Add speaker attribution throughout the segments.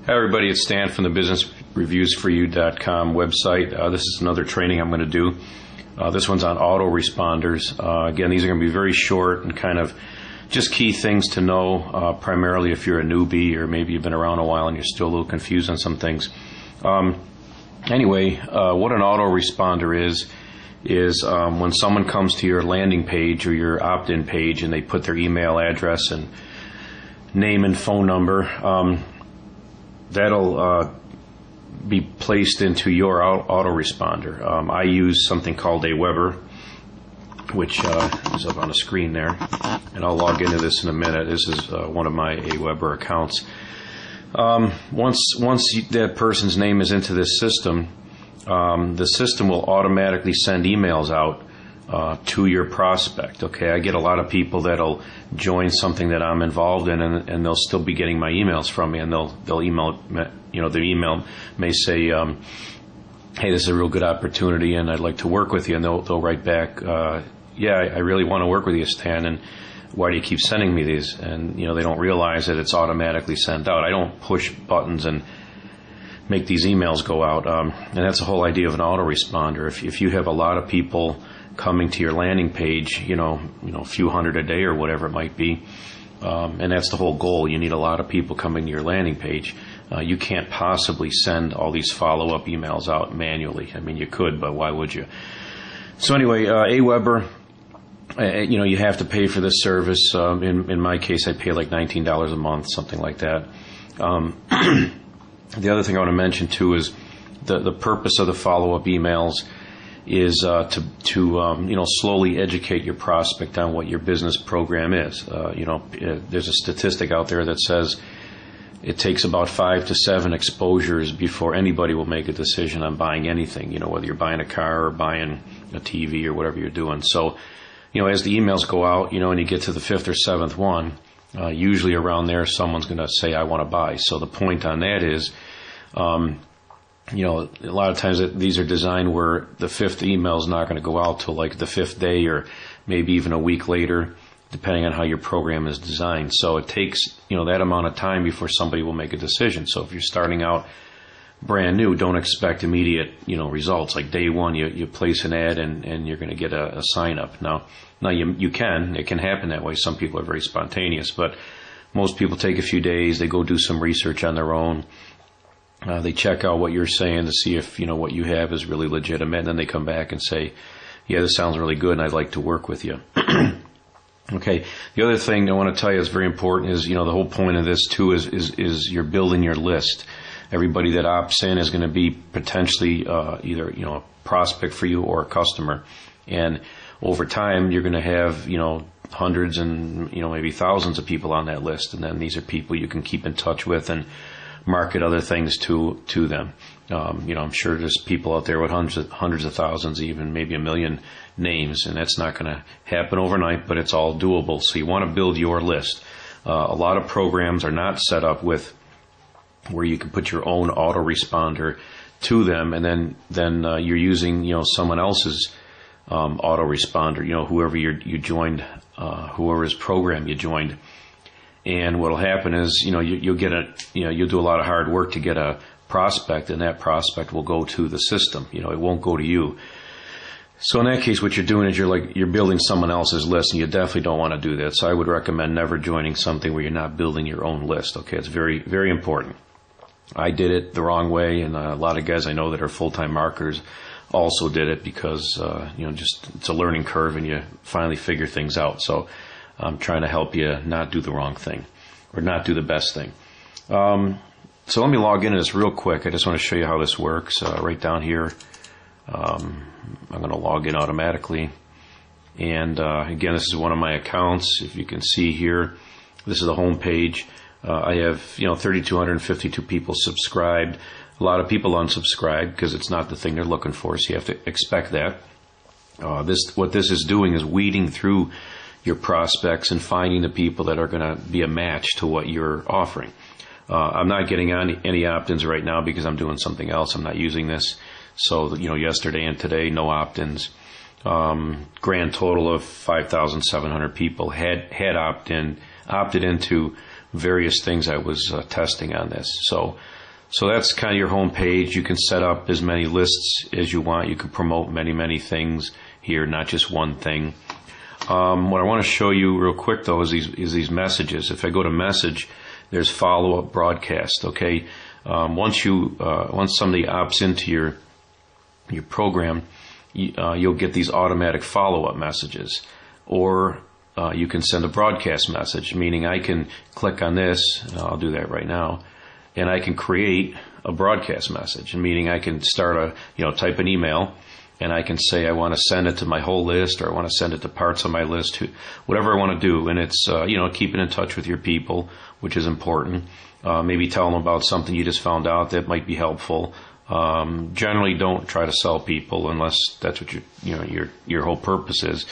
Speaker 1: Hi everybody, it's Stan from the BusinessReviewsForYou.com website. This is another training I'm going to do. This one's on autoresponders. Again, these are going to be very short and kind of just key things to know, primarily if you're a newbie or maybe you've been around a while and you're still a little confused on some things. Anyway, what an autoresponder is when someone comes to your landing page or your opt-in page and they put their email address and name and phone number, that'll be placed into your autoresponder. I use something called Aweber, which is up on the screen there, and I'll log into this in a minute. This is one of my Aweber accounts. Once that person's name is into this system, the system will automatically send emails out to your prospect. Okay, I get a lot of people that'll join something that I'm involved in, and they'll still be getting my emails from me, and they'll email, their email may say, hey, this is a real good opportunity, and I'd like to work with you, and they'll write back, yeah, I really want to work with you, Stan, and why do you keep sending me these? And they don't realize that it's automatically sent out. I don't push buttons and make these emails go out, and that's the whole idea of an autoresponder. If you have a lot of people coming to your landing page, a few hundred a day or whatever it might be, and that's the whole goal. You need a lot of people coming to your landing page. You can't possibly send all these follow-up emails out manually. I mean, you could, but why would you? So anyway, Aweber, you have to pay for this service. In my case, I pay like $19 a month, something like that. The other thing I want to mention too is the purpose of the follow-up emails is to slowly educate your prospect on what your business program is. There's a statistic out there that says it takes about 5 to 7 exposures before anybody will make a decision on buying anything. Whether you're buying a car or buying a TV or whatever you're doing. So, as the emails go out, and you get to the 5th or 7th one, usually around there someone's going to say, I want to buy. So the point on that is, a lot of times these are designed where the 5th email is not going to go out till like the 5th day or maybe even a week later, depending on how your program is designed. So it takes, that amount of time before somebody will make a decision. So if you're starting out brand new, don't expect immediate, results. Like day one, you place an ad and you're going to get a sign up. Now it can happen that way. Some people are very spontaneous, but most people take a few days. They go do some research on their own. They check out what you're saying to see if, what you have is really legitimate. And then they come back and say, yeah, this sounds really good and I'd like to work with you. Okay. The other thing I want to tell you is very important is, the whole point of this too is you're building your list. Everybody that opts in is going to be potentially, either, a prospect for you or a customer. And over time, you're going to have, hundreds and, maybe thousands of people on that list. And then these are people you can keep in touch with and market other things to them. I'm sure there's people out there with hundreds of thousands, even maybe 1 million names, and that's not going to happen overnight, but it's all doable. So you want to build your list. A lot of programs are not set up with where you can put your own autoresponder to them, and then you're using someone else's autoresponder. Whoever you joined, whoever's program you joined. And what'll happen is, you'll do a lot of hard work to get a prospect, and that prospect will go to the system. It won't go to you. So in that case, what you're doing is you're building someone else's list, and you definitely don't want to do that. So I would recommend never joining something where you're not building your own list. Okay, it's very, very important. I did it the wrong way, and a lot of guys I know that are full-time marketers also did it because, it's a learning curve, and you finally figure things out. So I'm trying to help you not do the wrong thing or not do the best thing. So let me log into this real quick. I just want to show you how this works. Right down here, I'm going to log in automatically. And again, this is one of my accounts. If you can see here, this is the home page. I have 3,252 people subscribed. A lot of people unsubscribe because it's not the thing they're looking for, so you have to expect that. What this is doing is weeding through your prospects and finding the people that are going to be a match to what you're offering. I'm not getting any opt-ins right now because I'm doing something else. I'm not using this. So, yesterday and today, no opt-ins. Grand total of 5,700 people had opted into various things I was testing on this. So So that's kind of your home page. You can set up as many lists as you want. You can promote many things here, not just one thing. What I want to show you real quick though is these messages. If I go to message, there's follow-up broadcast. Okay, once somebody opts into your program, you'll get these automatic follow-up messages, or you can send a broadcast message, meaning I can click on this, and I'll do that right now, and I can create a broadcast message, meaning I can start type an email, and I can say I want to send it to my whole list, or I want to send it to parts of my list, whatever I want to do. And it's keeping in touch with your people, which is important. Maybe tell them about something you just found out that might be helpful. Generally, don't try to sell people unless that's what your whole purpose is.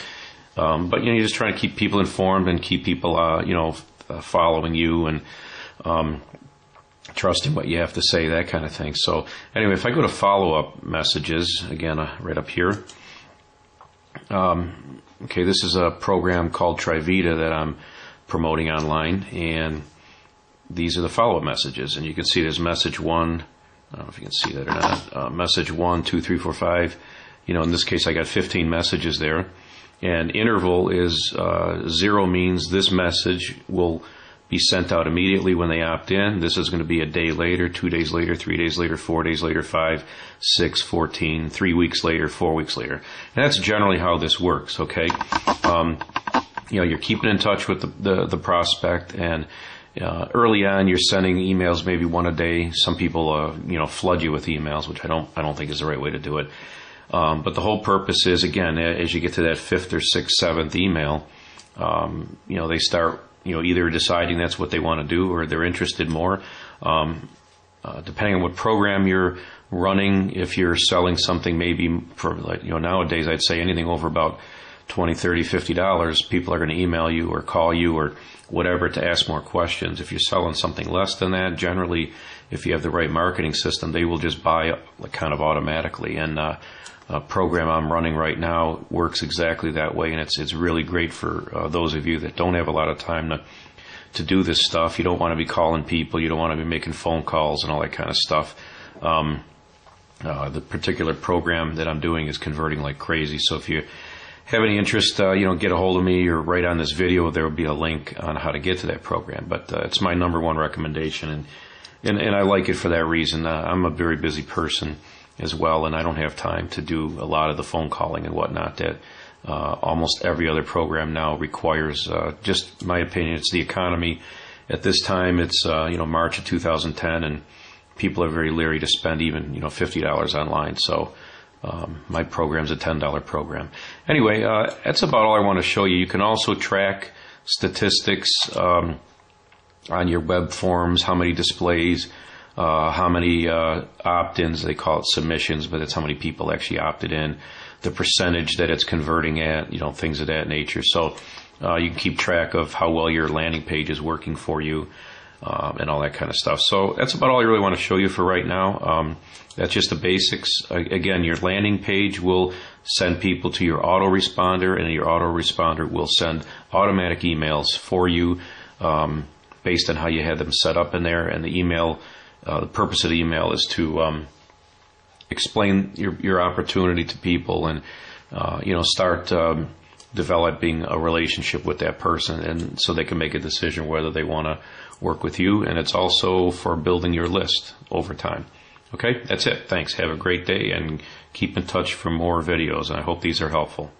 Speaker 1: But you're just trying to keep people informed and keep people following you and trusting what you have to say, that kind of thing. So anyway, if I go to follow-up messages, again, right up here. Okay, this is a program called Trivita that I'm promoting online, and these are the follow-up messages. And you can see there's message 1. I don't know if you can see that or not. Message 1, 2, 3, 4, 5. In this case, I got 15 messages there. And interval is 0 means this message will be sent out immediately when they opt in. This is going to be a day later, 2 days later, 3 days later, 4 days later, 5, 6, 14, 3 weeks later, 4 weeks later. And that's generally how this works, okay? You're keeping in touch with the prospect, and early on you're sending emails maybe one a day. Some people, flood you with emails, which I don't think is the right way to do it. But the whole purpose is, again, as you get to that 5th or 6th, 7th email, they start either deciding that's what they want to do, or they're interested more. Depending on what program you're running, if you're selling something maybe for nowadays, I'd say anything over about $20, $30, $50, people are going to email you or call you or whatever to ask more questions. If you're selling something less than that, generally, if you have the right marketing system, they will just buy kind of automatically. And a program I'm running right now works exactly that way, and it's really great for those of you that don't have a lot of time to do this stuff. You don't want to be calling people, you don't want to be making phone calls and all that kind of stuff. The particular program that I'm doing is converting like crazy. So if you have any interest, get a hold of me, or right on this video there will be a link on how to get to that program. But it's my number one recommendation, and I like it for that reason. I'm a very busy person as well, and I don't have time to do a lot of the phone calling and whatnot that almost every other program now requires. Just my opinion, it's the economy at this time. It's March of 2010, and people are very leery to spend even $50 online. So my program's a $10 program. Anyway, that's about all I want to show you. You can also track statistics on your web forms, how many displays, how many opt-ins, they call it submissions, but it's how many people actually opted in, the percentage that it's converting at, things of that nature. So you can keep track of how well your landing page is working for you, and all that kind of stuff. So that's about all I really want to show you for right now. That's just the basics. Again, your landing page will send people to your autoresponder, and your autoresponder will send automatic emails for you based on how you had them set up in there. And the email, the purpose of the email is to explain your opportunity to people, and start developing a relationship with that person, and so they can make a decision whether they want to work with you. And it's also for building your list over time. Okay, that's it. Thanks. Have a great day, and keep in touch for more videos. And I hope these are helpful.